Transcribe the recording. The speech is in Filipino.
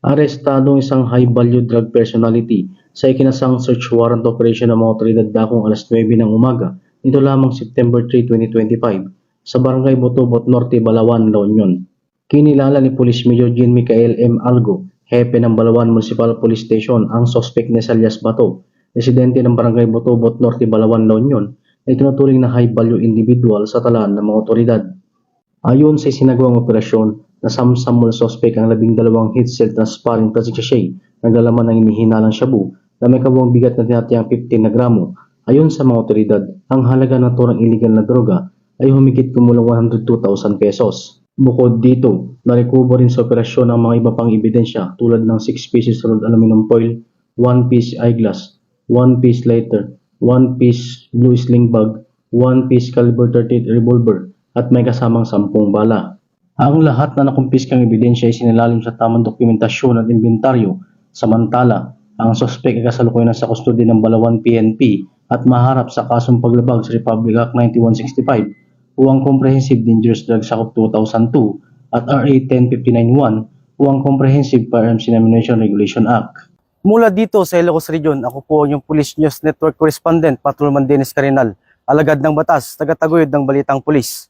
Arestado ang isang high-value drug personality sa ikinasang search warrant operation ng mga otoridad dakong alas 9 ng umaga nito lamang September 3, 2025 sa Barangay Botobot Norte, Balawan, La Union. Kinilala ni Police Major Jean Michael M. Algo, hepe ng Balawan Municipal Police Station, ang suspect na Elias Bato, residente ng Barangay Botobot Norte, Balawan, La Union, na itinuturing na high-value individual sa talaan ng mga otoridad. Ayon sa isinagawang operasyon, nasamsam mula suspect ang 12 heat cell transparent plastic sachet na naglalaman ng inihinalang shabu na may kabuang bigat na tinatayang 15 na gramo. Ayon sa mga otoridad, ang halaga ng turang illegal na droga ay humigit kumulang 102,000 pesos. Bukod dito, narekubo rin sa operasyon ang mga iba pang ebidensya tulad ng 6 pieces rolled aluminum foil, 1 piece eyeglass, 1 piece lighter, 1 piece blue sling bag, 1 piece caliber 38 revolver, at may kasamang 10 bala. Ang lahat na nakumpiskang ebidensya ay sinalalim sa tamang dokumentasyon at inventaryo. Samantala, ang suspect ay kasalukuyan sa kustodiya ng Balawan PNP at maharap sa kasong paglabag sa Republic Act 9165 o ang Comprehensive Dangerous Drugs Act of 2002 at RA 10591 o ang Comprehensive Firearms and Ammunition Regulation Act. Mula dito sa Ilocos Region, ako po yung Police News Network Correspondent, Patrolman Dennis Carinal, alagad ng batas, tagataguyod ng balitang pulis.